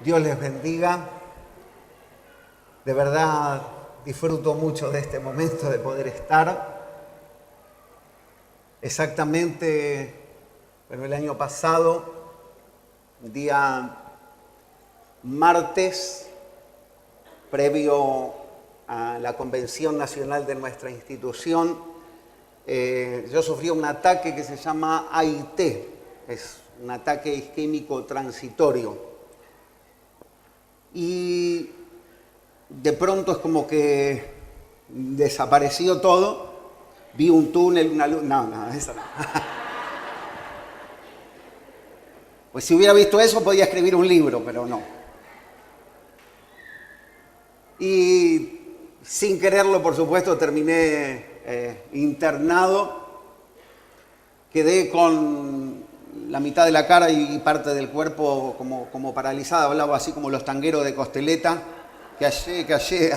Dios les bendiga. De verdad disfruto mucho de este momento de poder estar. Exactamente, el año pasado, día martes, previo a la convención nacional de nuestra institución, yo sufrí un ataque que se llama AIT, es un ataque isquémico transitorio. Y de pronto es como que desapareció todo, vi un túnel, una luz, no, eso no. Pues si hubiera visto eso podía escribir un libro, pero no. Y sin quererlo, por supuesto, terminé internado, quedé con la mitad de la cara y parte del cuerpo como paralizada, hablaba así como los tangueros de Costeleta, que allé,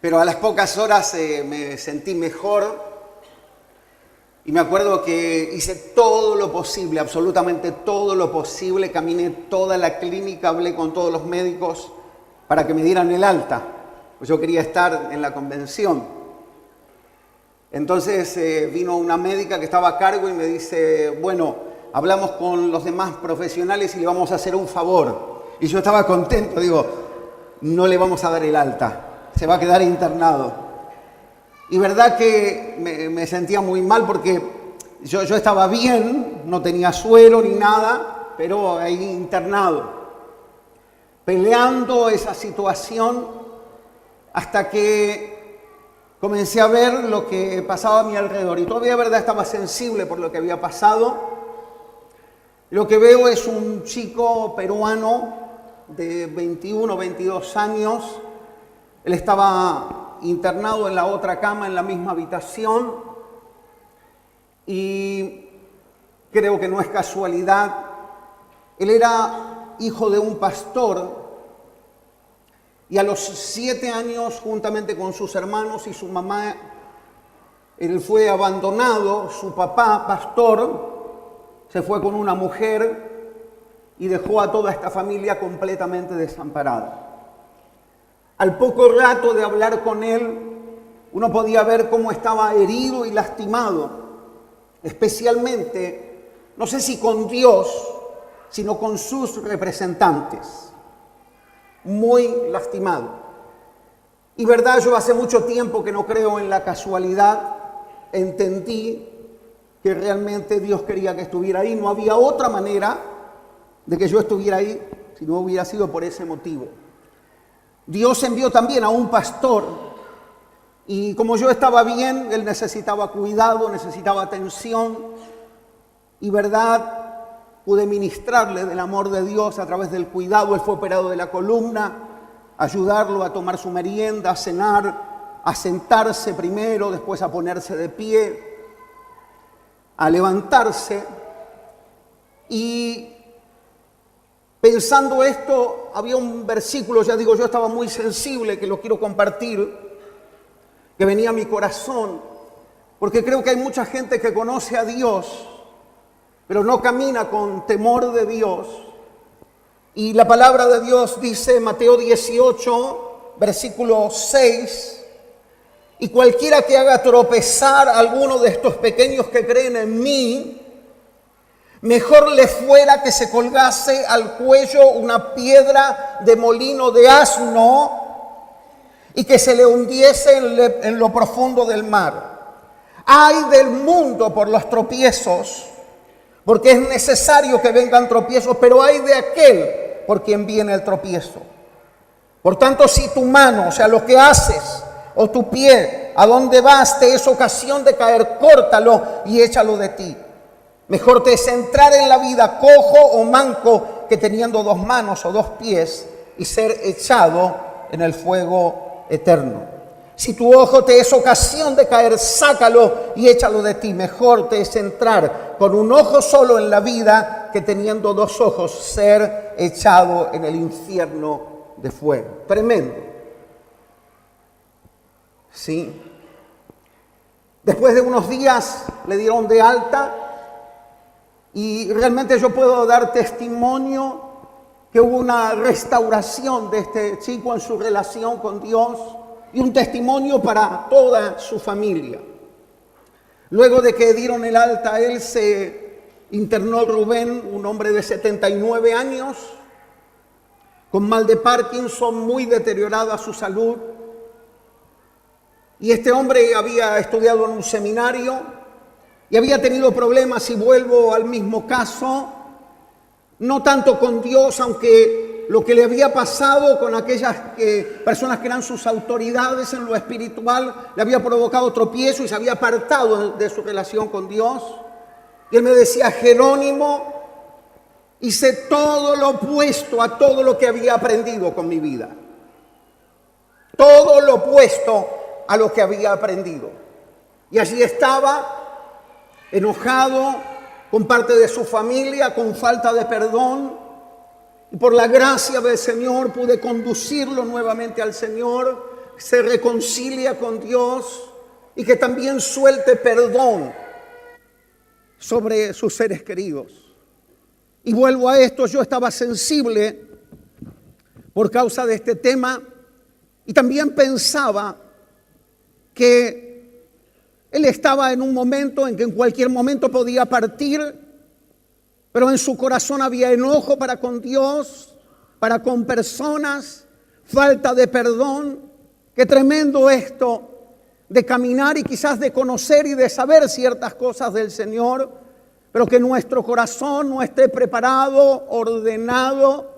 pero a las pocas horas me sentí mejor y me acuerdo que hice todo lo posible, absolutamente todo lo posible, caminé toda la clínica, hablé con todos los médicos para que me dieran el alta, pues yo quería estar en la convención. Entonces vino una médica que estaba a cargo y me dice, bueno, hablamos con los demás profesionales y le vamos a hacer un favor. Y yo estaba contento, digo, no le vamos a dar el alta, se va a quedar internado. Y verdad que me sentía muy mal porque yo estaba bien, no tenía suero ni nada, pero ahí internado, peleando esa situación hasta que comencé a ver lo que pasaba a mi alrededor y todavía, verdad, estaba sensible por lo que había pasado. Lo que veo es un chico peruano de 21, 22 años. Él estaba internado en la otra cama, en la misma habitación. Y creo que no es casualidad. Él era hijo de un pastor. Y a los 7 años, juntamente con sus hermanos y su mamá, él fue abandonado. Su papá, pastor, se fue con una mujer y dejó a toda esta familia completamente desamparada. Al poco rato de hablar con él, uno podía ver cómo estaba herido y lastimado, especialmente, no sé si con Dios, sino con sus representantes. Muy lastimado. Y verdad, yo hace mucho tiempo que no creo en la casualidad, entendí que realmente Dios quería que estuviera ahí, no había otra manera de que yo estuviera ahí si no hubiera sido por ese motivo. Dios envió también a un pastor y como yo estaba bien, él necesitaba cuidado, necesitaba atención y verdad, pude ministrarle del amor de Dios a través del cuidado. Él fue operado de la columna, ayudarlo a tomar su merienda, a cenar, a sentarse primero, después a ponerse de pie, a levantarse. Y pensando esto, había un versículo, ya digo, yo estaba muy sensible, que lo quiero compartir, que venía a mi corazón, porque creo que hay mucha gente que conoce a Dios, pero no camina con temor de Dios. Y la palabra de Dios dice, Mateo 18, versículo 6, y cualquiera que haga tropezar a alguno de estos pequeños que creen en mí, mejor le fuera que se colgase al cuello una piedra de molino de asno y que se le hundiese en lo profundo del mar. Ay del mundo por los tropiezos, porque es necesario que vengan tropiezos, pero hay de aquel por quien viene el tropiezo. Por tanto, si tu mano, o sea, lo que haces, o tu pie, a donde vas, te es ocasión de caer, córtalo y échalo de ti. Mejor te es entrar en la vida cojo o manco que teniendo 2 manos o 2 pies y ser echado en el fuego eterno. Si tu ojo te es ocasión de caer, sácalo y échalo de ti. Mejor te es entrar con un ojo solo en la vida que teniendo 2 ojos ser echado en el infierno de fuego. Tremendo. Sí. Después de unos días le dieron de alta y realmente yo puedo dar testimonio que hubo una restauración de este chico en su relación con Dios y un testimonio para toda su familia. Luego de que dieron el alta a él, se internó Rubén, un hombre de 79 años, con mal de Parkinson, muy deteriorada su salud. Y este hombre había estudiado en un seminario y había tenido problemas, y vuelvo al mismo caso, no tanto con Dios, aunque lo que le había pasado con aquellas personas que eran sus autoridades en lo espiritual le había provocado tropiezo y se había apartado de su relación con Dios. Y él me decía: Jerónimo, hice todo lo opuesto a todo lo que había aprendido con mi vida. Todo lo opuesto a lo que había aprendido. Y allí estaba, enojado con parte de su familia, con falta de perdón. Y por la gracia del Señor pude conducirlo nuevamente al Señor, se reconcilia con Dios y que también suelte perdón sobre sus seres queridos. Y vuelvo a esto, yo estaba sensible por causa de este tema y también pensaba que él estaba en un momento en que en cualquier momento podía partir, pero en su corazón había enojo para con Dios, para con personas, falta de perdón. Qué tremendo esto de caminar y quizás de conocer y de saber ciertas cosas del Señor, pero que nuestro corazón no esté preparado, ordenado,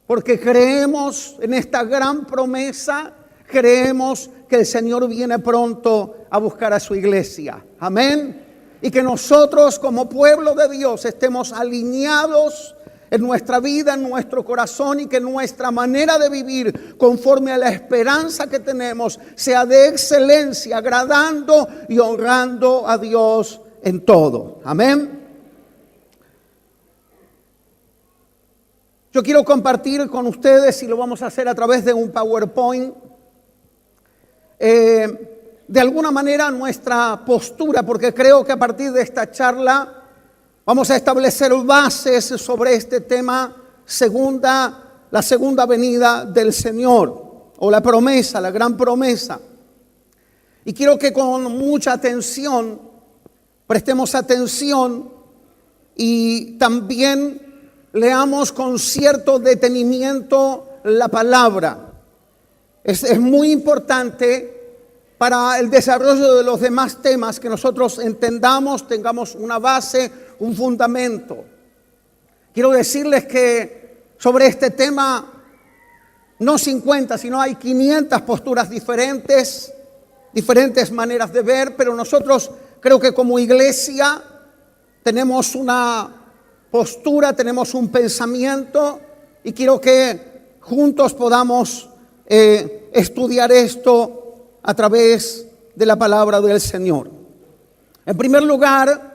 porque creemos en esta gran promesa, creemos que el Señor viene pronto a buscar a su iglesia. Amén. Y que nosotros como pueblo de Dios estemos alineados en nuestra vida, en nuestro corazón, y que nuestra manera de vivir conforme a la esperanza que tenemos sea de excelencia, agradando y honrando a Dios en todo. Amén. Yo quiero compartir con ustedes, y lo vamos a hacer a través de un PowerPoint, de alguna manera nuestra postura, porque creo que a partir de esta charla vamos a establecer bases sobre este tema, la segunda venida del Señor, o la promesa, la gran promesa. Y quiero que con mucha atención prestemos atención y también leamos con cierto detenimiento la palabra. Es muy importante para el desarrollo de los demás temas que nosotros entendamos, tengamos una base, un fundamento. Quiero decirles que sobre este tema no 50, sino hay 500 posturas diferentes maneras de ver, pero nosotros creo que como iglesia tenemos una postura, tenemos un pensamiento, y quiero que juntos podamos estudiar esto a través de la palabra del Señor. En primer lugar,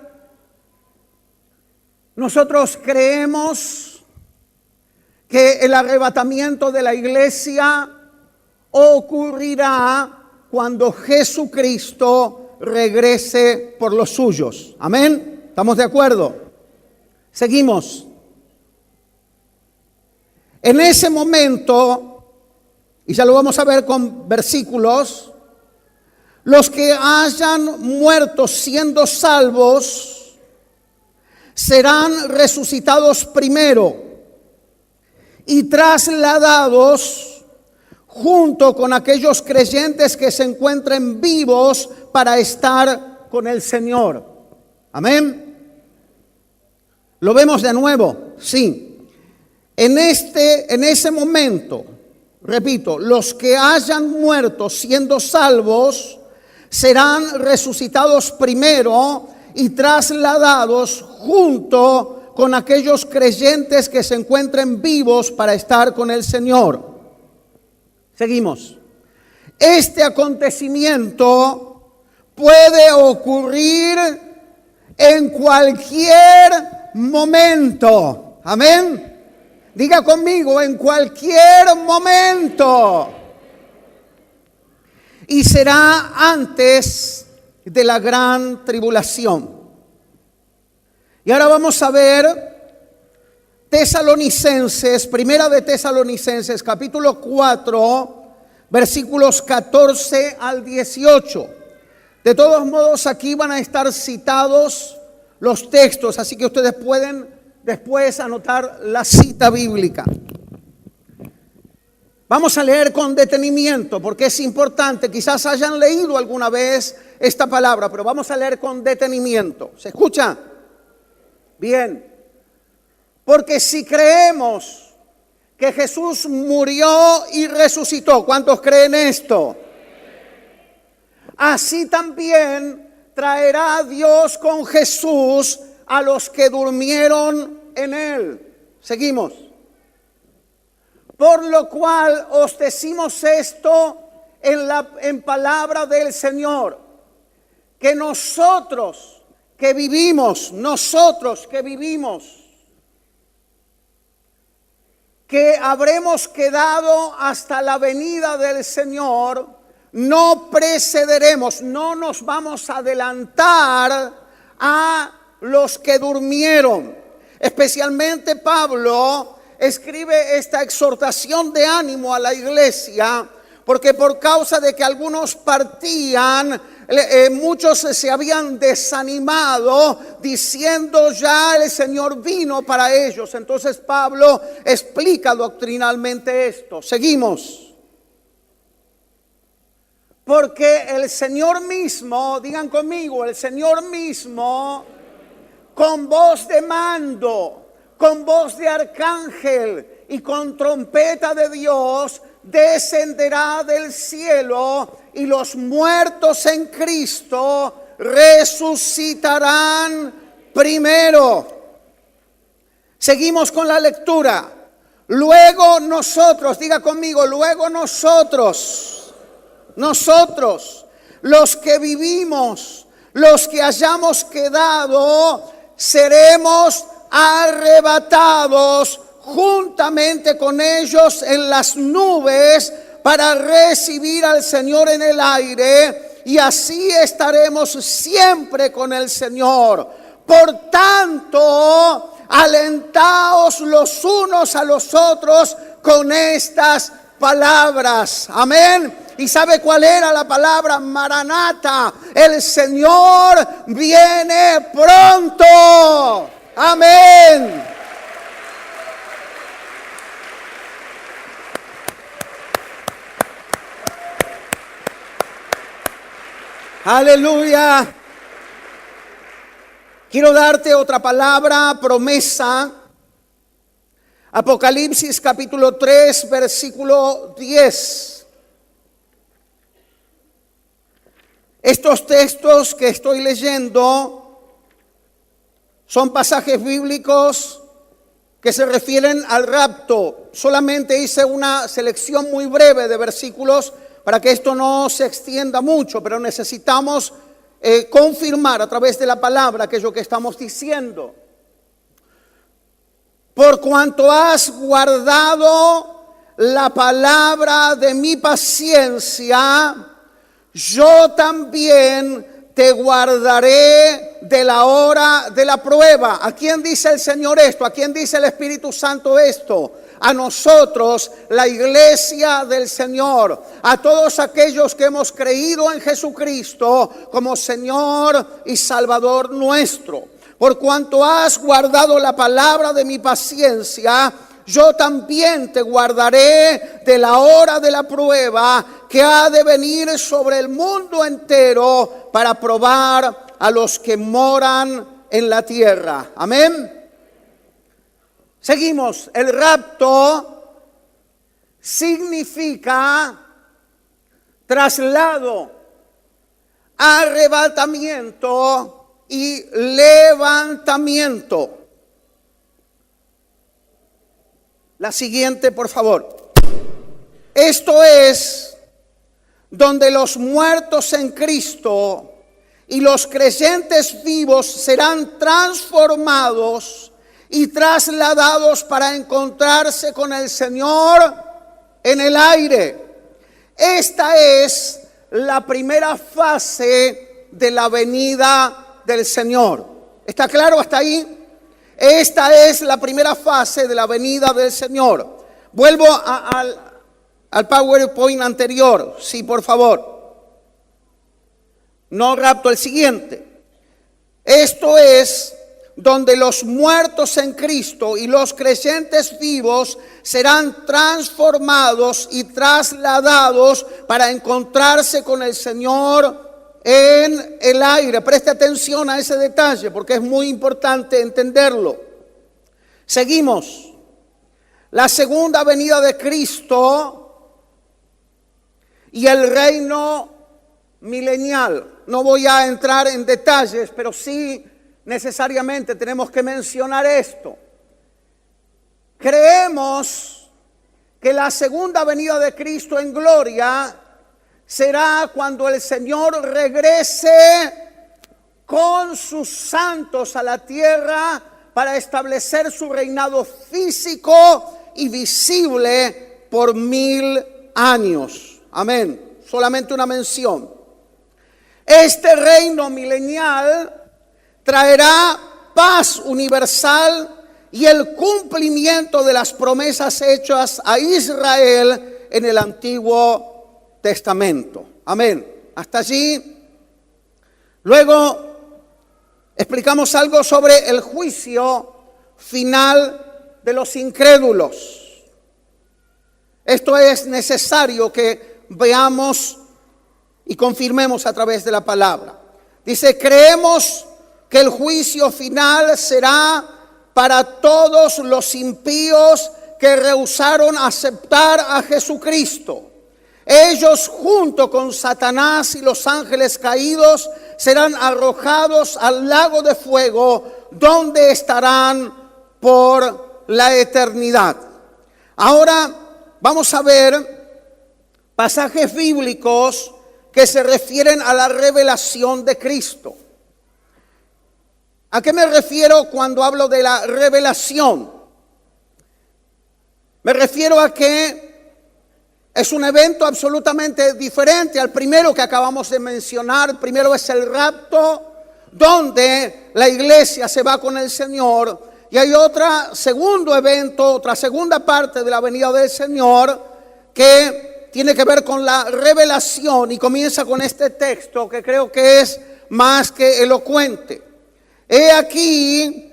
nosotros creemos que el arrebatamiento de la iglesia ocurrirá cuando Jesucristo regrese por los suyos. Amén. ¿Estamos de acuerdo? Seguimos. En ese momento, y ya lo vamos a ver con versículos, los que hayan muerto siendo salvos serán resucitados primero y trasladados junto con aquellos creyentes que se encuentren vivos para estar con el Señor. Amén. ¿Lo vemos de nuevo? Sí. En ese momento, repito, los que hayan muerto siendo salvos serán resucitados primero y trasladados junto con aquellos creyentes que se encuentren vivos para estar con el Señor. Seguimos. Este acontecimiento puede ocurrir en cualquier momento. Amén. Diga conmigo, en cualquier momento. Y será antes de la gran tribulación. Y ahora vamos a ver Tesalonicenses, primera de Tesalonicenses, capítulo 4, versículos 14 al 18. De todos modos, aquí van a estar citados los textos, así que ustedes pueden después anotar la cita bíblica. Vamos a leer con detenimiento porque es importante. Quizás hayan leído alguna vez esta palabra, pero vamos a leer con detenimiento. ¿Se escucha? Bien. Porque si creemos que Jesús murió y resucitó, ¿cuántos creen esto? Así también traerá Dios con Jesús a los que durmieron en él. Seguimos. Por lo cual os decimos esto en palabra del Señor, que nosotros que vivimos, que habremos quedado hasta la venida del Señor, no precederemos, no nos vamos a adelantar a los que durmieron. Especialmente Pablo escribe esta exhortación de ánimo a la iglesia, porque por causa de que algunos partían, muchos se habían desanimado diciendo ya el Señor vino para ellos. Entonces Pablo explica doctrinalmente esto. Seguimos. Porque el Señor mismo, digan conmigo, el Señor mismo, con voz de mando, con voz de arcángel y con trompeta de Dios, descenderá del cielo y los muertos en Cristo resucitarán primero. Seguimos con la lectura. Luego nosotros, diga conmigo, luego nosotros, los que vivimos, los que hayamos quedado, seremos arrebatados juntamente con ellos en las nubes para recibir al Señor en el aire, y así estaremos siempre con el Señor. Por tanto, alentaos los unos a los otros con estas palabras. Amén. ¿Y sabe cuál era la palabra? Maranata. El Señor viene pronto. Amén. Aleluya. Quiero darte otra palabra, promesa. Apocalipsis capítulo 3, versículo 10. Estos textos que estoy leyendo son pasajes bíblicos que se refieren al rapto. Solamente hice una selección muy breve de versículos para que esto no se extienda mucho, pero necesitamos confirmar a través de la palabra aquello que estamos diciendo. Por cuanto has guardado la palabra de mi paciencia, yo también te guardaré de la hora de la prueba. ¿A quién dice el Señor esto? ¿A quién dice el Espíritu Santo esto? A nosotros, la iglesia del Señor, a todos aquellos que hemos creído en Jesucristo como Señor y Salvador nuestro. Por cuanto has guardado la palabra de mi paciencia, yo también te guardaré de la hora de la prueba que ha de venir sobre el mundo entero para probar a los que moran en la tierra. Amén. Seguimos. El rapto significa traslado, arrebatamiento y levantamiento. La siguiente, por favor. Esto es donde los muertos en Cristo y los creyentes vivos serán transformados y trasladados para encontrarse con el Señor en el aire. Esta es la primera fase de la venida del Señor. ¿Está claro hasta ahí? Esta es la primera fase de la venida del Señor. Vuelvo al PowerPoint anterior, sí, por favor. No rapto, el siguiente. Esto es donde los muertos en Cristo y los creyentes vivos serán transformados y trasladados para encontrarse con el Señor en el aire. Preste atención a ese detalle porque es muy importante entenderlo. Seguimos. La segunda venida de Cristo y el reino milenial. No voy a entrar en detalles, pero sí necesariamente tenemos que mencionar esto. Creemos que la segunda venida de Cristo en gloria será cuando el Señor regrese con sus santos a la tierra para establecer su reinado físico y visible por 1000 años. Amén. Solamente una mención. Este reino milenial traerá paz universal y el cumplimiento de las promesas hechas a Israel en el Antiguo Testamento. Amén. Hasta allí. Luego explicamos algo sobre el juicio final de los incrédulos. Esto es necesario que veamos y confirmemos a través de la palabra. Dice, creemos que el juicio final será para todos los impíos que rehusaron aceptar a Jesucristo. Ellos junto con Satanás y los ángeles caídos serán arrojados al lago de fuego, donde estarán por la eternidad. Ahora vamos a ver pasajes bíblicos que se refieren a la revelación de Cristo. ¿A qué me refiero cuando hablo de la revelación? Me refiero a que es un evento absolutamente diferente al primero que acabamos de mencionar. El primero es el rapto, donde la iglesia se va con el Señor. Y hay otro segundo evento, otra segunda parte de la venida del Señor que tiene que ver con la revelación y comienza con este texto que creo que es más que elocuente. He aquí,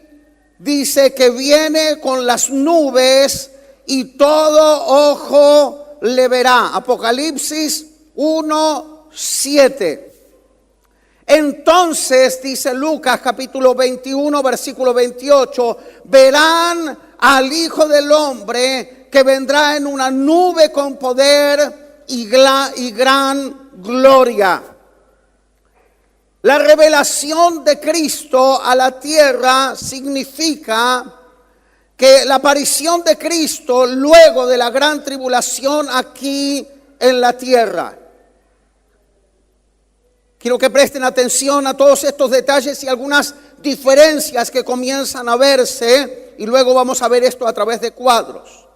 dice que viene con las nubes y todo ojo le verá. Apocalipsis 1:7. Entonces, dice Lucas capítulo 21, versículo 28, verán al Hijo del Hombre que vendrá en una nube con poder y gran gloria. La revelación de Cristo a la tierra significa que la aparición de Cristo luego de la gran tribulación aquí en la tierra. Quiero que presten atención a todos estos detalles y algunas diferencias que comienzan a verse, y luego vamos a ver esto a través de cuadros.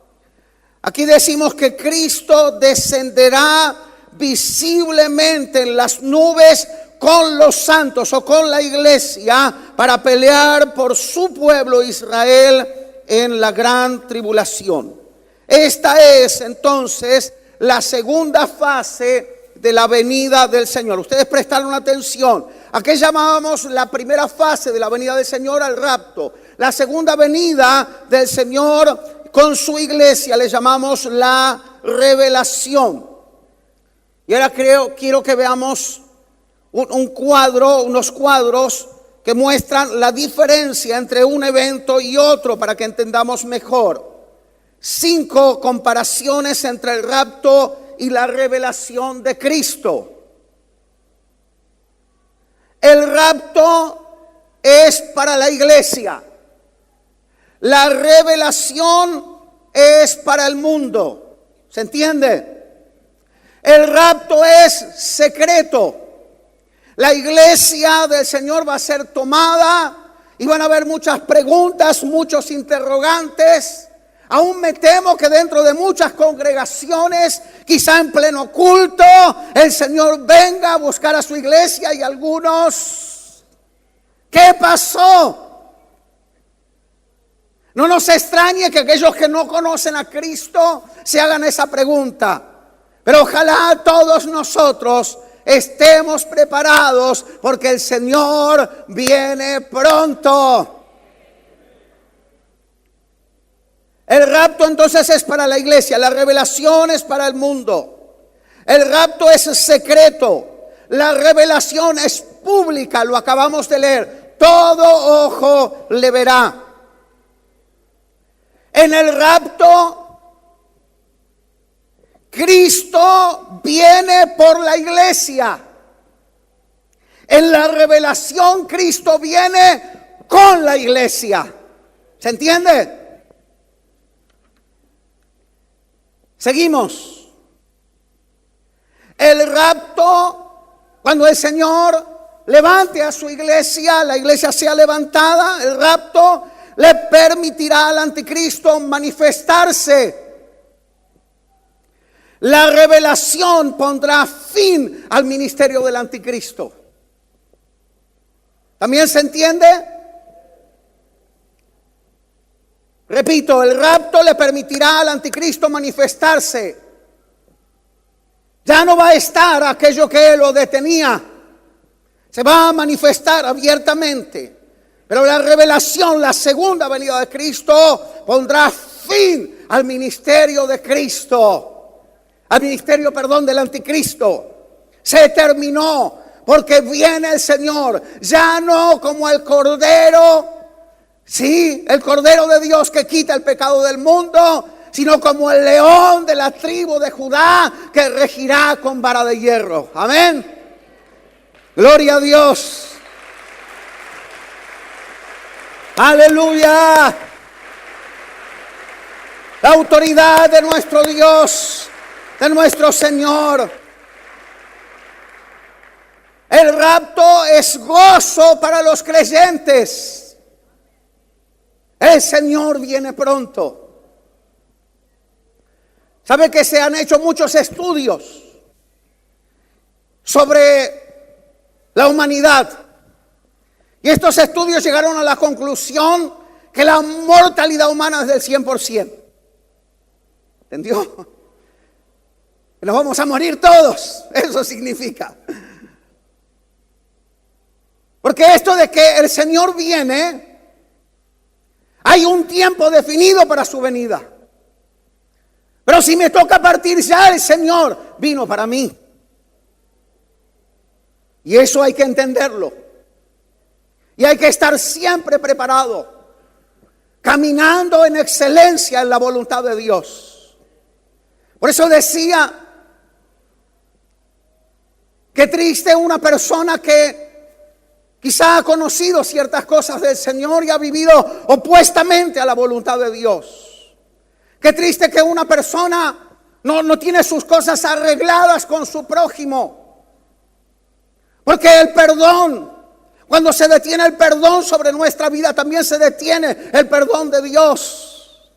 Aquí decimos que Cristo descenderá visiblemente en las nubes con los santos o con la iglesia para pelear por su pueblo Israel en la gran tribulación. Esta es entonces la segunda fase de la venida del Señor. Ustedes prestaron atención. ¿A qué llamábamos la primera fase de la venida del Señor? Al rapto. La segunda venida del Señor con su iglesia le llamamos la revelación. Y ahora quiero que veamos unos cuadros que muestran la diferencia entre un evento y otro para que entendamos mejor. 5 comparaciones entre el rapto y la revelación de Cristo. El rapto es para la iglesia. La revelación es para el mundo. ¿Se entiende? El rapto es secreto. La iglesia del Señor va a ser tomada y van a haber muchas preguntas, muchos interrogantes. Aún me temo que dentro de muchas congregaciones, quizá en pleno culto, el Señor venga a buscar a su iglesia y algunos, ¿qué pasó? No nos extrañe que aquellos que no conocen a Cristo se hagan esa pregunta. Pero ojalá todos nosotros estemos preparados porque el Señor viene pronto. El rapto entonces es para la iglesia, la revelación es para el mundo. El rapto es secreto, la revelación es pública, lo acabamos de leer. Todo ojo le verá. En el rapto, Cristo viene por la iglesia. En la revelación, Cristo viene con la iglesia. ¿Se entiende? Seguimos. El rapto, cuando el Señor levante a su iglesia, la iglesia sea levantada, el rapto le permitirá al anticristo manifestarse. La revelación pondrá fin al ministerio del anticristo. ¿También se entiende? Repito, el rapto le permitirá al anticristo manifestarse. Ya no va a estar aquello que lo detenía. Se va a manifestar abiertamente. Pero la revelación, la segunda venida de Cristo, pondrá fin al ministerio de Cristo. Al ministerio, del anticristo. Se terminó porque viene el Señor. Ya no como el Cordero. Sí, el Cordero de Dios que quita el pecado del mundo, sino como el león de la tribu de Judá que regirá con vara de hierro. Amén. Gloria a Dios. Aleluya. La autoridad de nuestro Dios, de nuestro Señor. El rapto es gozo para los creyentes. El Señor viene pronto. ¿Sabe que se han hecho muchos estudios sobre la humanidad? Y estos estudios llegaron a la conclusión que la mortalidad humana es del 100%. ¿Entendió? Que nos vamos a morir todos. Eso significa. Porque esto de que el Señor viene, hay un tiempo definido para su venida. Pero si me toca partir ya, el Señor vino para mí. Y eso hay que entenderlo. Y hay que estar siempre preparado, caminando en excelencia en la voluntad de Dios. Por eso decía, qué triste una persona que quizá ha conocido ciertas cosas del Señor y ha vivido opuestamente a la voluntad de Dios. Qué triste que una persona no tiene sus cosas arregladas con su prójimo. Porque el perdón, cuando se detiene el perdón sobre nuestra vida, también se detiene el perdón de Dios.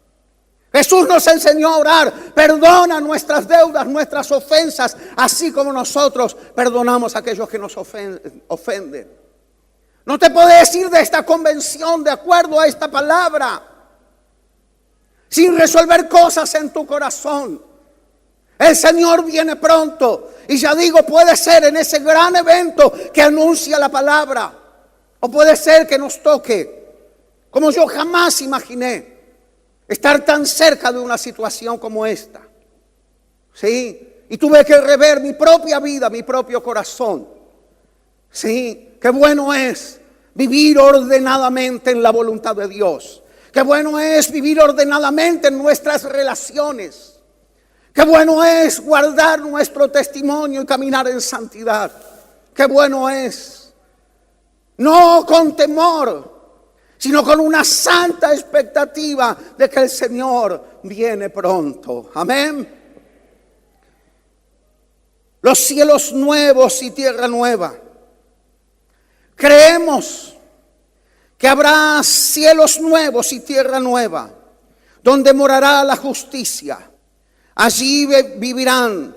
Jesús nos enseñó a orar: perdona nuestras deudas, nuestras ofensas, así como nosotros perdonamos a aquellos que nos ofenden. No te puedes ir de esta convención de acuerdo a esta palabra sin resolver cosas en tu corazón. El Señor viene pronto. Y ya digo, puede ser en ese gran evento que anuncia la palabra. O puede ser que nos toque, como yo jamás imaginé, estar tan cerca de una situación como esta. Sí, y tuve que rever mi propia vida, mi propio corazón. Sí, qué bueno es vivir ordenadamente en la voluntad de Dios. Qué bueno es vivir ordenadamente en nuestras relaciones. Qué bueno es guardar nuestro testimonio y caminar en santidad. Qué bueno es, no con temor, sino con una santa expectativa de que el Señor viene pronto. Amén. Los cielos nuevos y tierra nueva. Creemos que habrá cielos nuevos y tierra nueva, donde morará la justicia. Allí vivirán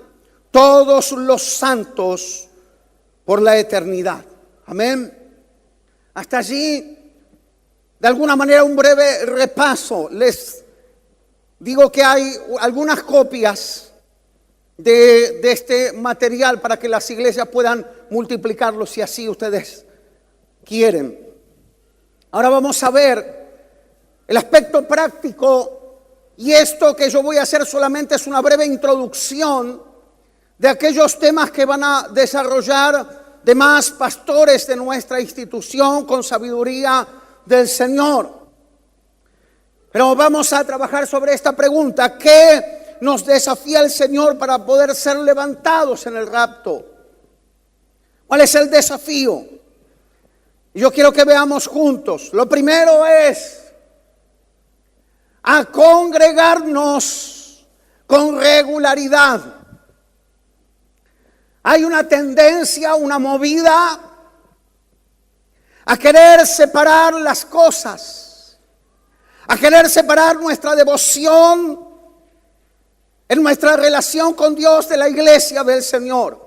todos los santos por la eternidad. Amén. Hasta allí de alguna manera un breve repaso. Les digo que hay algunas copias de este material para que las iglesias puedan multiplicarlo si así ustedes quieren. Ahora vamos a ver el aspecto práctico, y esto que yo voy a hacer solamente es una breve introducción de aquellos temas que van a desarrollar demás pastores de nuestra institución con sabiduría del Señor. Pero vamos a trabajar sobre esta pregunta: ¿qué nos desafía el Señor para poder ser levantados en el rapto? ¿Cuál es el desafío? Yo quiero que veamos juntos. Lo primero es a congregarnos con regularidad. Hay una tendencia, una movida a querer separar las cosas, a querer separar nuestra devoción en nuestra relación con Dios de la iglesia del Señor.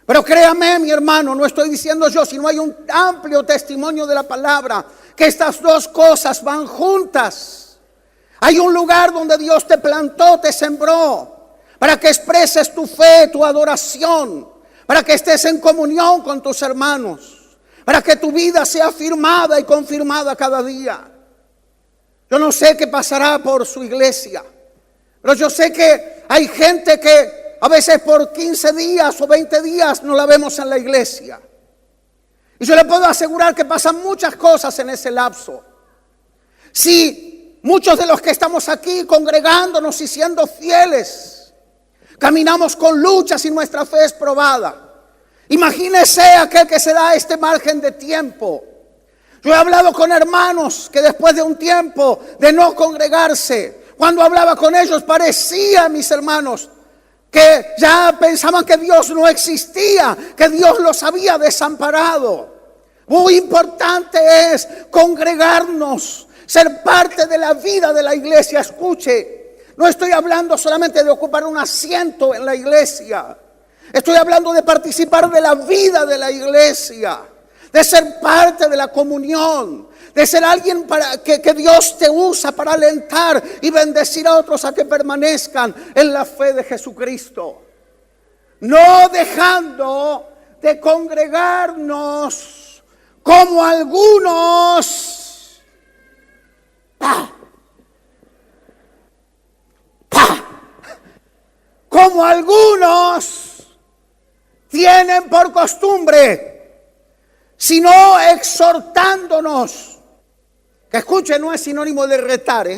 Pero créame, mi hermano, no estoy diciendo yo, sino hay un amplio testimonio de la palabra que estas dos cosas van juntas. Hay un lugar donde Dios te plantó, te sembró, para que expreses tu fe, tu adoración, para que estés en comunión con tus hermanos, para que tu vida sea afirmada y confirmada cada día. Yo no sé qué pasará por su iglesia, pero yo sé que hay gente que a veces por 15 días o 20 días no la vemos en la iglesia. Y yo le puedo asegurar que pasan muchas cosas en ese lapso. Si muchos de los que estamos aquí congregándonos y siendo fieles, caminamos con luchas y nuestra fe es probada, imagínese aquel que se da este margen de tiempo. Yo he hablado con hermanos que después de un tiempo de no congregarse, cuando hablaba con ellos parecía, mis hermanos, que ya pensaban que Dios no existía, que Dios los había desamparado. Muy importante es congregarnos, ser parte de la vida de la iglesia. Escuche, no estoy hablando solamente de ocupar un asiento en la iglesia. Estoy hablando de participar de la vida de la iglesia, de ser parte de la comunión, de ser alguien para que Dios te usa para alentar y bendecir a otros a que permanezcan en la fe de Jesucristo. No dejando de congregarnos como algunos como algunos tienen por costumbre, sino exhortándonos. Que escuche, no es sinónimo de retar,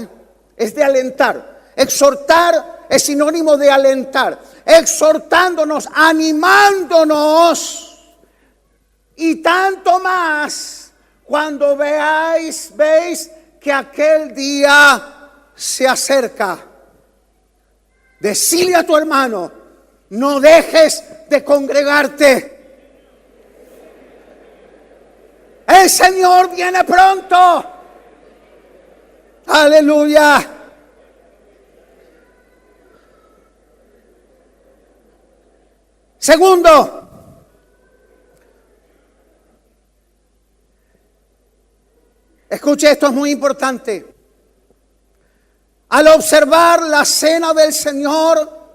es de alentar. Exhortar es sinónimo de alentar. Exhortándonos, animándonos. Y tanto más cuando veis que aquel día se acerca. Decile a tu hermano, no dejes de congregarte. El Señor viene pronto. Aleluya. Segundo, escuche, esto es muy importante. Al observar la cena del Señor,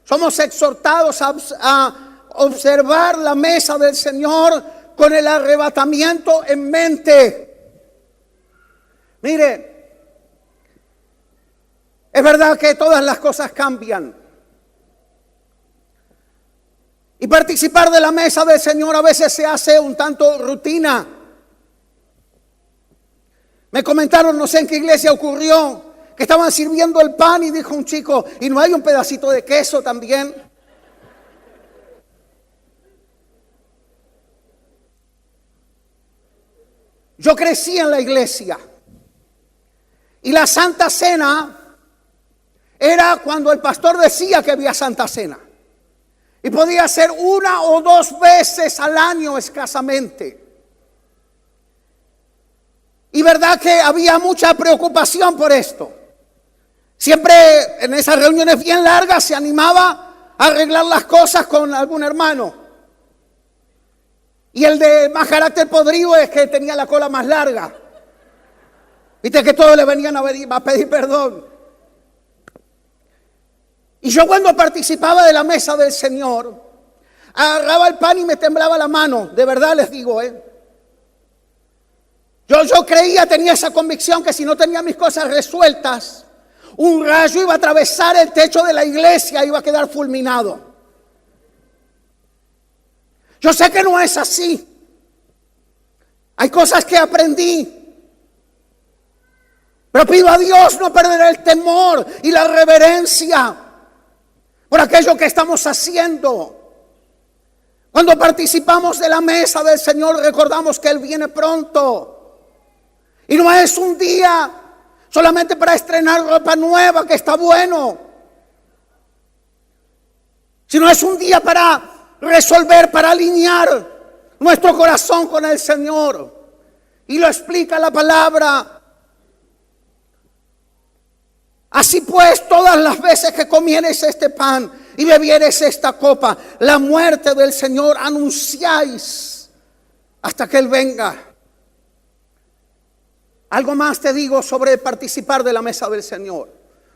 somos exhortados a observar la mesa del Señor con el arrebatamiento en mente. Mire, es verdad que todas las cosas cambian. Y participar de la mesa del Señor a veces se hace un tanto rutina. Me comentaron, no sé en qué iglesia ocurrió, que estaban sirviendo el pan y dijo un chico, ¿y no hay un pedacito de queso también? Yo crecí en la iglesia y la Santa Cena era cuando el pastor decía que había Santa Cena. Y podía ser 1 o 2 veces al año escasamente. Y verdad que había mucha preocupación por esto. Siempre en esas reuniones bien largas se animaba a arreglar las cosas con algún hermano. Y el de más carácter podrido es que tenía la cola más larga. Viste que todos le venían a pedir perdón. Y yo cuando participaba de la mesa del Señor, agarraba el pan y me temblaba la mano. De verdad les digo, Yo creía, tenía esa convicción que si no tenía mis cosas resueltas, un rayo iba a atravesar el techo de la iglesia y iba a quedar fulminado. Yo sé que no es así. Hay cosas que aprendí. Pero pido a Dios no perder el temor y la reverencia por aquello que estamos haciendo. Cuando participamos de la mesa del Señor, recordamos que Él viene pronto. Y no es un día solamente para estrenar ropa nueva, que está bueno, sino es un día para resolver, para alinear nuestro corazón con el Señor. Y lo explica la palabra. Así pues, todas las veces que comiereis este pan y bebiereis esta copa, la muerte del Señor anunciáis hasta que Él venga. Algo más te digo sobre participar de la mesa del Señor.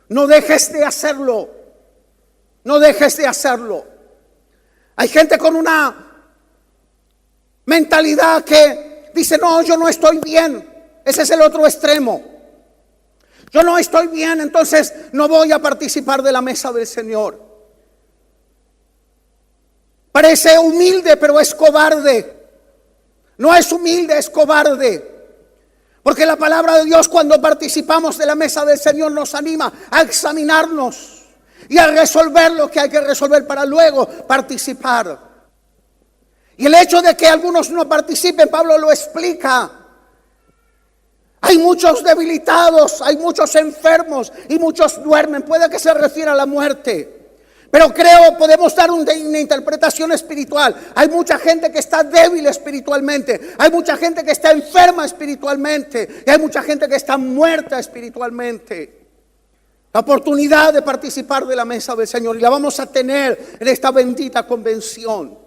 No dejes de hacerlo. No dejes de hacerlo. Hay gente con una mentalidad que dice, no, yo no estoy bien. Ese es el otro extremo. Yo no estoy bien, entonces no voy a participar de la mesa del Señor. Parece humilde, pero es cobarde. No es humilde, es cobarde. Porque la palabra de Dios, cuando participamos de la mesa del Señor, nos anima a examinarnos y a resolver lo que hay que resolver para luego participar. Y el hecho de que algunos no participen, Pablo lo explica. Hay muchos debilitados, hay muchos enfermos y muchos duermen. Puede que se refiera a la muerte. Pero creo podemos dar una interpretación espiritual. Hay mucha gente que está débil espiritualmente. Hay mucha gente que está enferma espiritualmente. Y hay mucha gente que está muerta espiritualmente. La oportunidad de participar de la mesa del Señor. Y la vamos a tener en esta bendita convención.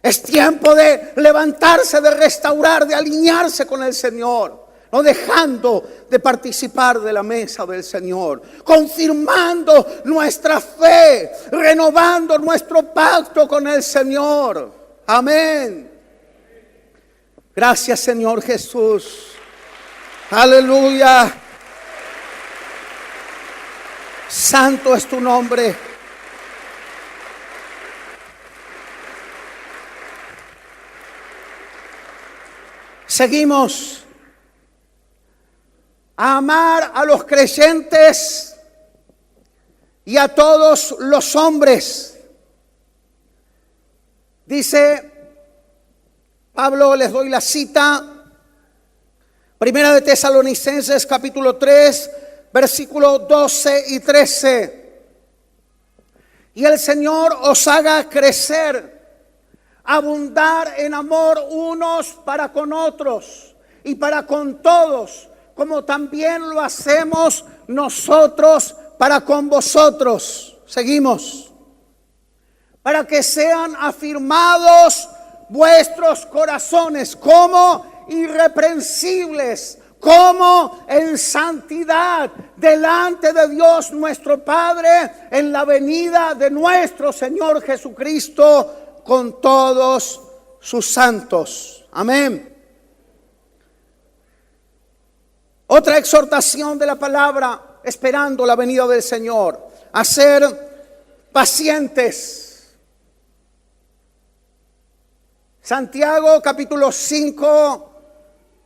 Es tiempo de levantarse, de restaurar, de alinearse con el Señor. No dejando de participar de la mesa del Señor, confirmando nuestra fe, renovando nuestro pacto con el Señor. Amén. Gracias, Señor Jesús. Aleluya. Santo es tu nombre. Seguimos. A amar a los creyentes y a todos los hombres. Dice Pablo, les doy la cita, Primera de Tesalonicenses capítulo 3, versículos 12 y 13. Y el Señor os haga crecer, abundar en amor unos para con otros y para con todos, como también lo hacemos nosotros para con vosotros. Seguimos. Para que sean afirmados vuestros corazones como irreprensibles, como en santidad delante de Dios nuestro Padre en la venida de nuestro Señor Jesucristo con todos sus santos. Amén. Otra exhortación de la palabra, esperando la venida del Señor, a ser pacientes. Santiago capítulo 5,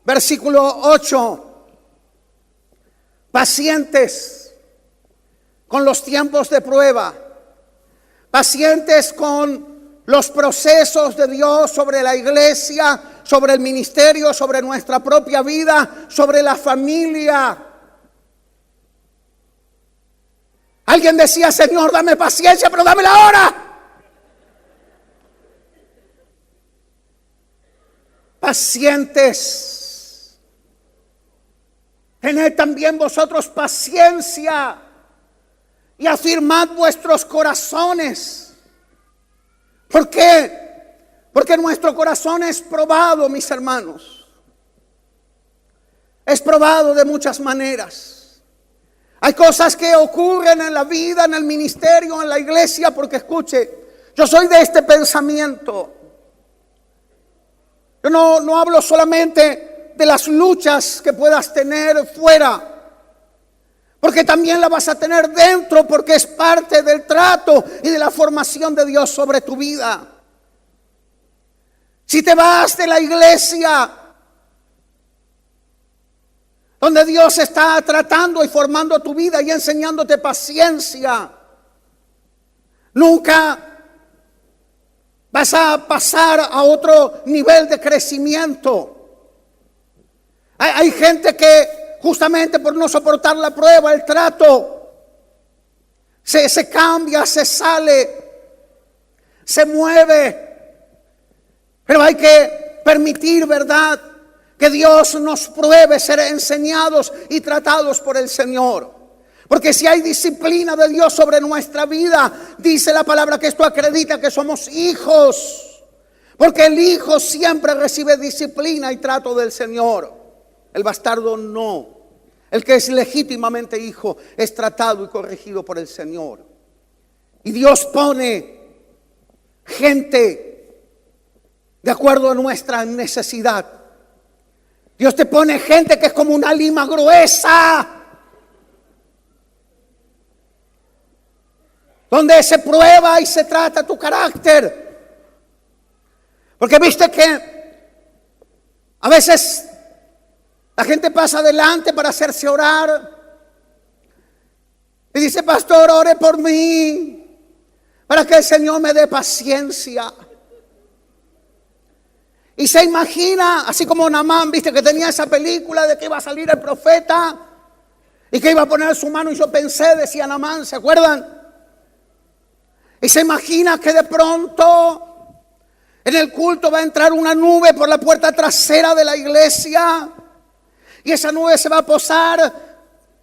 versículo 8. Pacientes con los tiempos de prueba, pacientes con los procesos de Dios sobre la iglesia, sobre el ministerio, sobre nuestra propia vida, sobre la familia. Alguien decía, Señor, dame paciencia, pero dámela ahora. Pacientes. Tened también vosotros paciencia y afirmad vuestros corazones. ¿Por qué? Porque nuestro corazón es probado, mis hermanos. es probado de muchas maneras. Hay cosas que ocurren en la vida, en el ministerio, en la iglesia, porque escuche, yo soy de este pensamiento. Yo no hablo solamente de las luchas que puedas tener fuera, porque también la vas a tener dentro, porque es parte del trato y de la formación de Dios sobre tu vida. Si te vas de la iglesia donde Dios está tratando y formando tu vida y enseñándote paciencia, nunca vas a pasar a otro nivel de crecimiento. Hay gente que justamente por no soportar la prueba, el trato, se cambia, se sale, se mueve. Pero hay que permitir, ¿verdad?, que Dios nos pruebe, ser enseñados y tratados por el Señor. Porque si hay disciplina de Dios sobre nuestra vida, dice la palabra que esto acredita que somos hijos. Porque el hijo siempre recibe disciplina y trato del Señor. El bastardo no. El que es legítimamente hijo es tratado y corregido por el Señor. Y Dios pone gente de acuerdo a nuestra necesidad. Dios te pone gente que es como una lima gruesa, donde se prueba y se trata tu carácter. Porque viste que a veces la gente pasa adelante para hacerse orar y dice: pastor, ore por mí para que el Señor me dé paciencia. Y se imagina, así como Naamán, viste que tenía esa película de que iba a salir el profeta y que iba a poner su mano, y yo pensé, decía Naamán, ¿se acuerdan? Y se imagina que de pronto en el culto va a entrar una nube por la puerta trasera de la iglesia, y esa nube se va a posar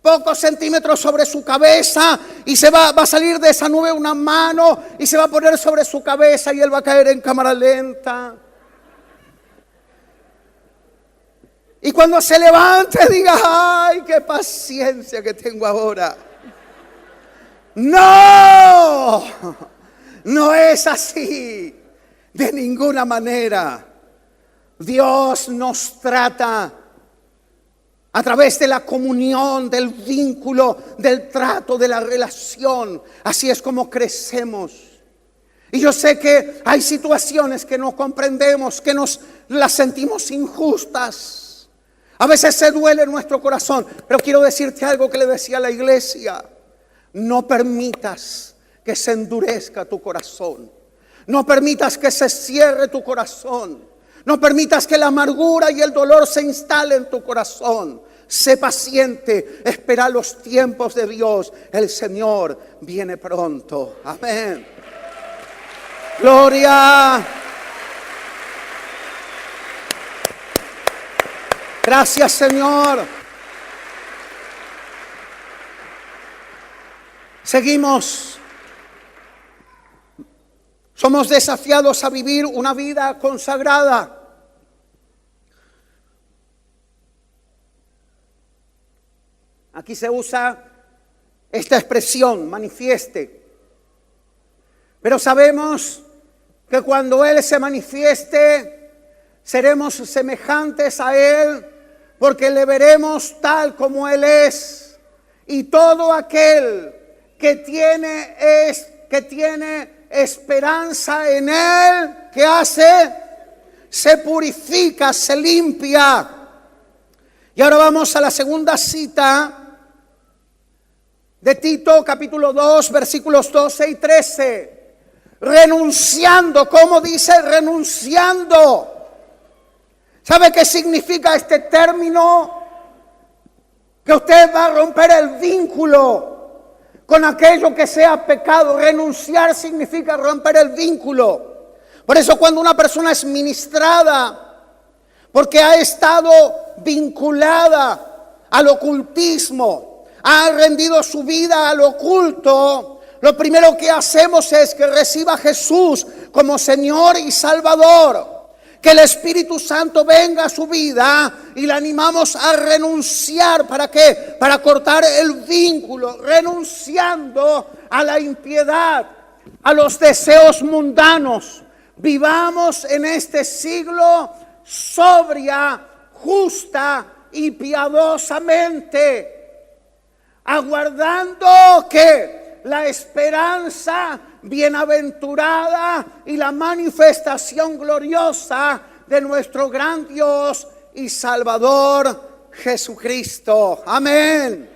pocos centímetros sobre su cabeza, y va a salir de esa nube una mano y se va a poner sobre su cabeza, y él va a caer en cámara lenta. Y cuando se levante diga: ay, qué paciencia que tengo ahora. No, no es así, de ninguna manera. Dios nos trata a través de la comunión, del vínculo, del trato, de la relación. Así es como crecemos. Y yo sé que hay situaciones que no comprendemos, que las sentimos injustas. A veces se duele en nuestro corazón, pero quiero decirte algo que le decía a la iglesia: no permitas que se endurezca tu corazón, no permitas que se cierre tu corazón, no permitas que la amargura y el dolor se instalen en tu corazón. Sé paciente, espera los tiempos de Dios, el Señor viene pronto. Amén. Gloria. Gracias, Señor. Seguimos. Somos desafiados a vivir una vida consagrada. Aquí se usa esta expresión, manifieste. Pero sabemos que cuando Él se manifieste, seremos semejantes a Él, porque le veremos tal como Él es. Y todo aquel que tiene esperanza en Él, ¿qué hace? Se purifica, se limpia. Y ahora vamos a la segunda cita de Tito, capítulo 2, versículos 12 y 13. Renunciando, ¿cómo dice? Renunciando. ¿Sabe qué significa este término? Que usted va a romper el vínculo con aquello que sea pecado. Renunciar significa romper el vínculo. Por eso cuando una persona es ministrada, porque ha estado vinculada al ocultismo, ha rendido su vida al oculto, lo primero que hacemos es que reciba a Jesús como Señor y Salvador. que el Espíritu Santo venga a su vida y le animamos a renunciar. ¿Para qué? Para cortar el vínculo, renunciando a la impiedad, a los deseos mundanos. Vivamos en este siglo sobria, justa y piadosamente, aguardando que la esperanza bienaventurada y la manifestación gloriosa de nuestro gran Dios y Salvador Jesucristo. Amén.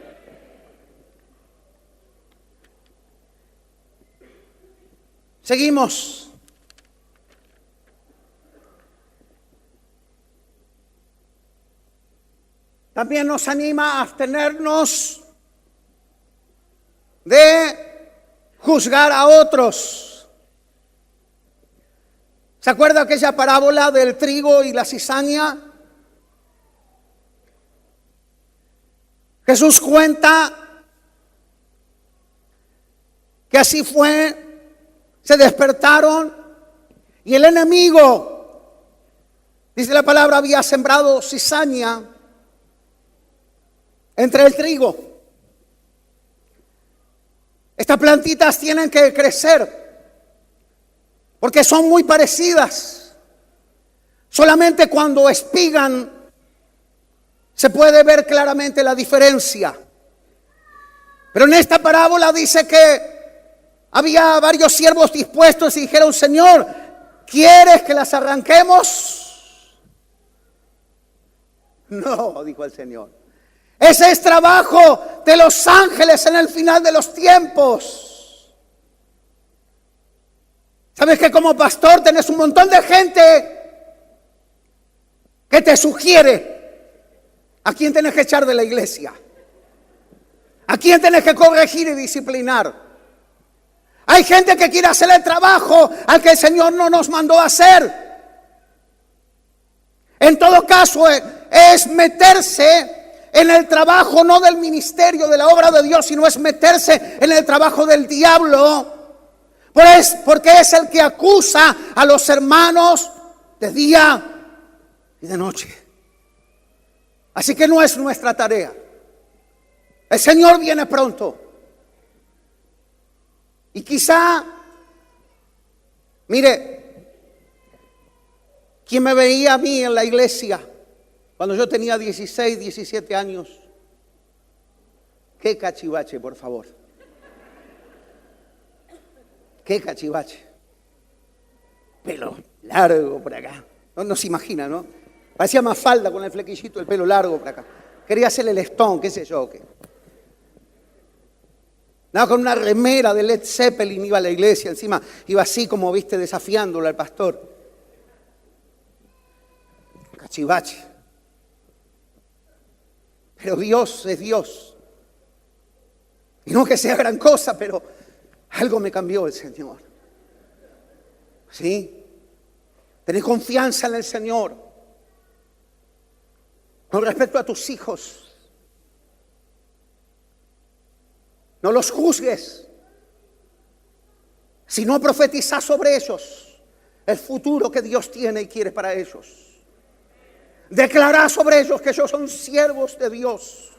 Seguimos. También nos anima a abstenernos de juzgar a otros. ¿Se acuerda aquella parábola del trigo y la cizaña? Jesús cuenta que así fue, se despertaron y el enemigo, dice la palabra, había sembrado cizaña entre el trigo. Estas plantitas tienen que crecer porque son muy parecidas. Solamente cuando espigan se puede ver claramente la diferencia. Pero en esta parábola dice que había varios siervos dispuestos y dijeron: Señor, ¿quieres que las arranquemos? No, dijo el Señor. Ese es trabajo de los ángeles en el final de los tiempos. ¿Sabes que como pastor tenés un montón de gente que te sugiere a quién tenés que echar de la iglesia? ¿A quién tenés que corregir y disciplinar? Hay gente que quiere hacer el trabajo al que el Señor no nos mandó a hacer. En todo caso, es meterse en el trabajo no del ministerio, de la obra de Dios, sino es meterse en el trabajo del diablo. Porque es el que acusa a los hermanos de día y de noche. Así que no es nuestra tarea. El Señor viene pronto. Y quizá, mire, quien me veía a mí en la iglesia cuando yo tenía 16, 17 años, qué cachivache, por favor. Qué cachivache. Pelo largo por acá. No se imagina, ¿no? Parecía más falda con el flequillito, el pelo largo por acá. Quería hacerle el Stone, qué sé yo. Nada, con una remera de Led Zeppelin iba a la iglesia. Encima iba así como, viste, desafiándolo al pastor. Cachivache. Pero Dios es Dios. Y no que sea gran cosa, pero algo me cambió el Señor. ¿Sí? Tenés confianza en el Señor. Con respecto a tus hijos, no los juzgues, sino profetiza sobre ellos el futuro que Dios tiene y quiere para ellos. Declará sobre ellos que ellos son siervos de Dios,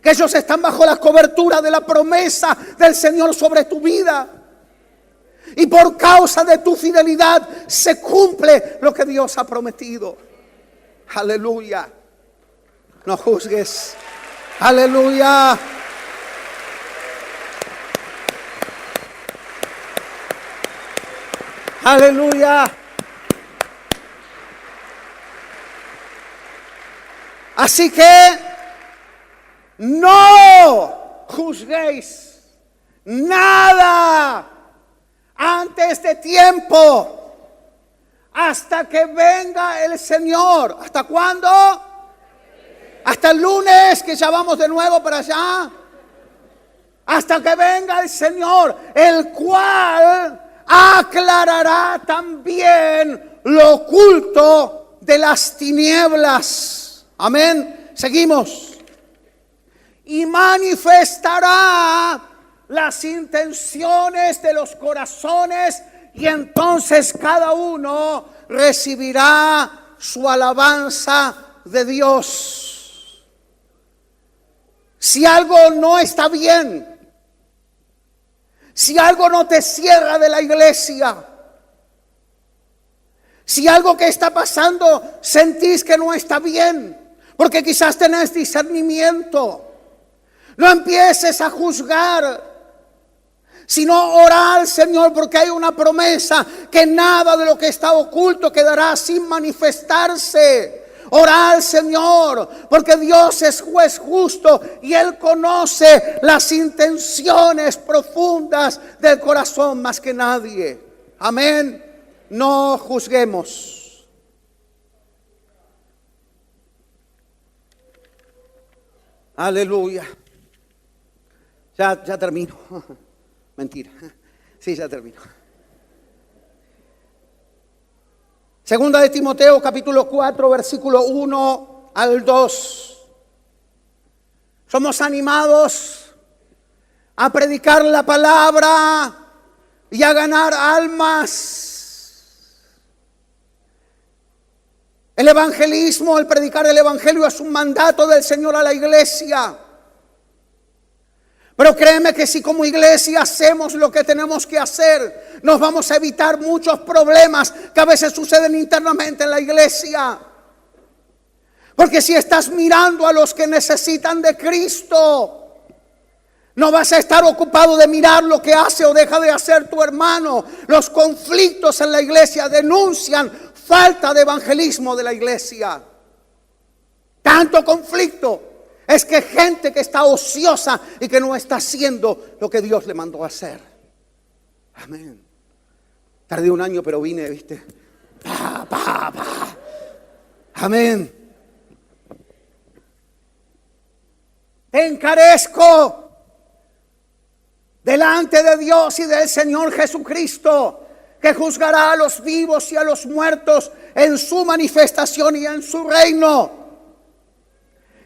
que ellos están bajo la cobertura de la promesa del Señor sobre tu vida. Y por causa de tu fidelidad se cumple lo que Dios ha prometido. Aleluya. No juzgues. Aleluya. Aleluya. Así que no juzguéis nada antes de tiempo, hasta que venga el Señor. ¿Hasta cuándo? Hasta el lunes, que ya vamos de nuevo para allá. Hasta que venga el Señor, el cual aclarará también lo oculto de las tinieblas. Amén. Seguimos. Y manifestará las intenciones de los corazones, y entonces cada uno recibirá su alabanza de Dios. Si algo no está bien, si algo no te cierra de la iglesia, si algo que está pasando sentís que no está bien, porque quizás tenés discernimiento, no empieces a juzgar, sino orar al Señor, porque hay una promesa que nada de lo que está oculto quedará sin manifestarse. Orar al Señor, porque Dios es juez justo y Él conoce las intenciones profundas del corazón más que nadie. Amén. No juzguemos. Aleluya. Ya termino. Mentira. Sí, ya termino. Segunda de Timoteo, capítulo 4, versículo 1 al 2. Somos animados a predicar la palabra y a ganar almas. El evangelismo, el predicar el evangelio es un mandato del Señor a la iglesia. Pero créeme que si como iglesia hacemos lo que tenemos que hacer, nos vamos a evitar muchos problemas que a veces suceden internamente en la iglesia. Porque si estás mirando a los que necesitan de Cristo, no vas a estar ocupado de mirar lo que hace o deja de hacer tu hermano. Los conflictos en la iglesia denuncian falta de evangelismo de la iglesia. Tanto conflicto es que gente que está ociosa y que no está haciendo lo que Dios le mandó a hacer. Amén. Tardé un año, pero vine, ¿viste? Amén. Te encarezco delante de Dios y del Señor Jesucristo, que juzgará a los vivos y a los muertos en su manifestación y en su reino.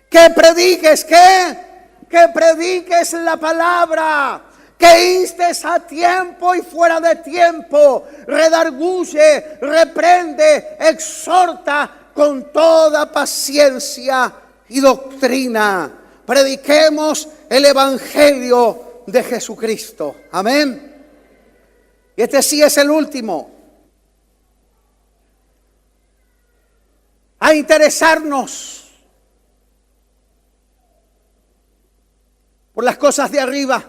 Que prediques, que prediques la palabra, que instes a tiempo y fuera de tiempo, redarguye, reprende, exhorta con toda paciencia y doctrina. Prediquemos el evangelio de Jesucristo. Amén. Y este sí es el último. A interesarnos por las cosas de arriba.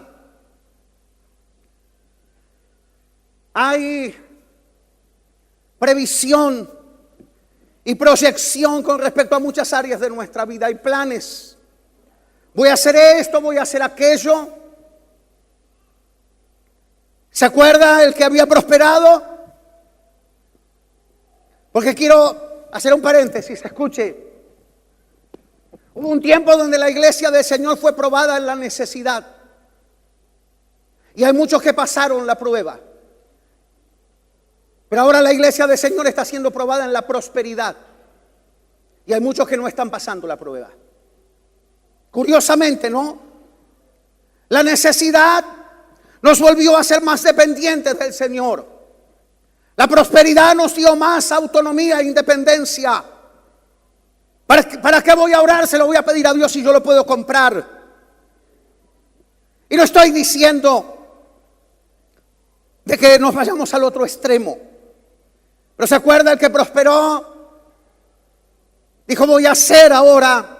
Hay previsión y proyección con respecto a muchas áreas de nuestra vida. Hay planes. Voy a hacer esto, voy a hacer aquello. ¿Se acuerda el que había prosperado? Porque quiero hacer un paréntesis, escuche. Hubo un tiempo donde la iglesia del Señor fue probada en la necesidad. Y hay muchos que pasaron la prueba. Pero ahora la iglesia del Señor está siendo probada en la prosperidad. Y hay muchos que no están pasando la prueba. Curiosamente, ¿no? La necesidad nos volvió a ser más dependientes del Señor. La prosperidad nos dio más autonomía e independencia. ¿Para qué voy a orar? Se lo voy a pedir a Dios si yo lo puedo comprar. Y no estoy diciendo de que nos vayamos al otro extremo. Pero ¿se acuerda el que prosperó? Dijo, voy a hacer ahora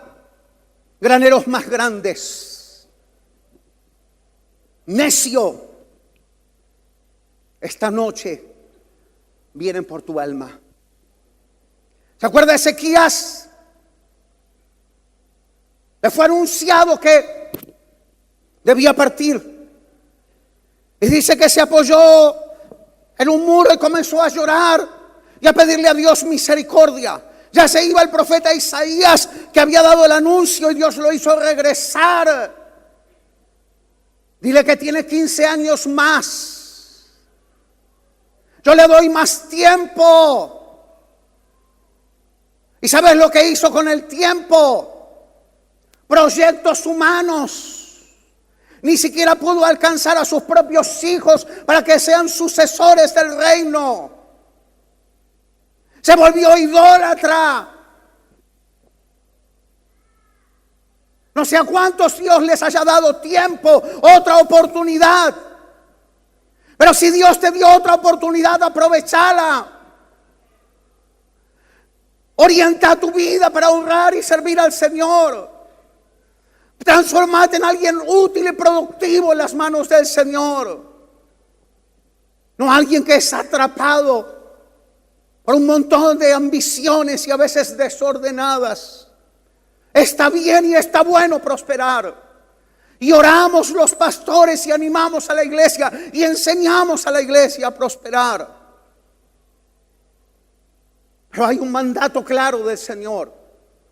graneros más grandes. Necio, esta noche vienen por tu alma. ¿Se acuerda de Ezequías? Le fue anunciado que debía partir. Y dice que se apoyó en un muro y comenzó a llorar y a pedirle a Dios misericordia. Ya se iba el profeta Isaías, que había dado el anuncio, y Dios lo hizo regresar. Dile que tiene 15 años más. Yo le doy más tiempo. ¿Y sabes lo que hizo con el tiempo? Proyectos humanos. Ni siquiera pudo alcanzar a sus propios hijos para que sean sucesores del reino. Se volvió idólatra. No sé a cuántos Dios les haya dado tiempo, otra oportunidad. Pero si Dios te dio otra oportunidad, aprovechala. Orienta tu vida para honrar y servir al Señor. Transformate en alguien útil y productivo en las manos del Señor. No alguien que es atrapado por un montón de ambiciones y a veces desordenadas. Está bien y está bueno prosperar. Y oramos los pastores y animamos a la iglesia y enseñamos a la iglesia a prosperar. Pero hay un mandato claro del Señor.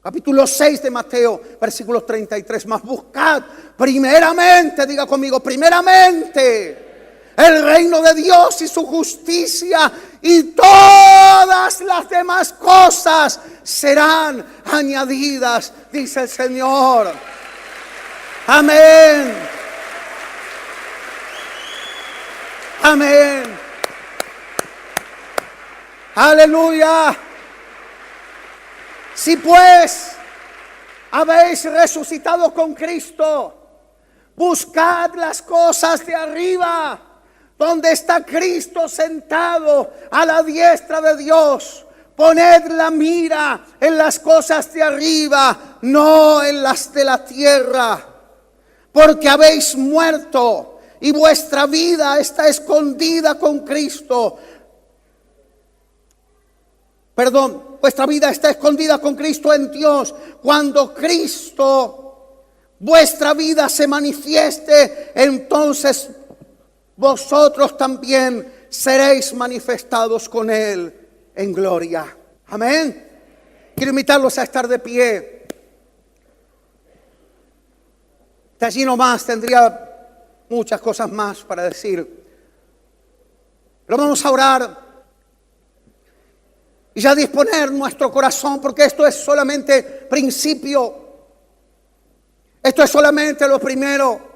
Capítulo 6 de Mateo, versículos 33. Mas buscad primeramente, diga conmigo, primeramente el reino de Dios y su justicia, y todas las demás cosas serán añadidas, dice el Señor. Amén. Amén. Aleluya. Si pues habéis resucitado con Cristo, buscad las cosas de arriba, donde está Cristo sentado a la diestra de Dios. Poned la mira en las cosas de arriba, no en las de la tierra. Porque habéis muerto y vuestra vida está escondida con Cristo. Vuestra vida está escondida con Cristo en Dios. Cuando Cristo, vuestra vida, se manifieste, entonces vosotros también seréis manifestados con Él en gloria. Amén. Quiero invitarlos a estar de pie. De allí nomás tendría muchas cosas más para decir. Pero vamos a orar y ya disponer nuestro corazón, porque esto es solamente principio. Esto es solamente lo primero.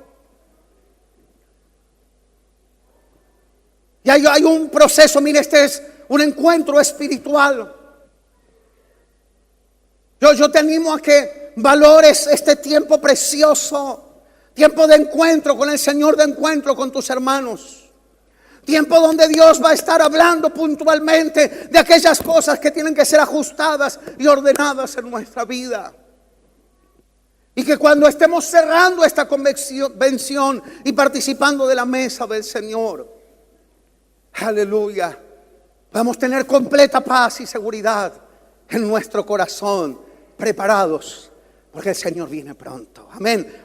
Y hay un proceso, mire, este es un encuentro espiritual. Yo te animo a que valores este tiempo precioso, tiempo de encuentro con el Señor, de encuentro con tus hermanos. Tiempo donde Dios va a estar hablando puntualmente de aquellas cosas que tienen que ser ajustadas y ordenadas en nuestra vida. Y que cuando estemos cerrando esta convención y participando de la mesa del Señor, aleluya, vamos a tener completa paz y seguridad en nuestro corazón, preparados, porque el Señor viene pronto. Amén.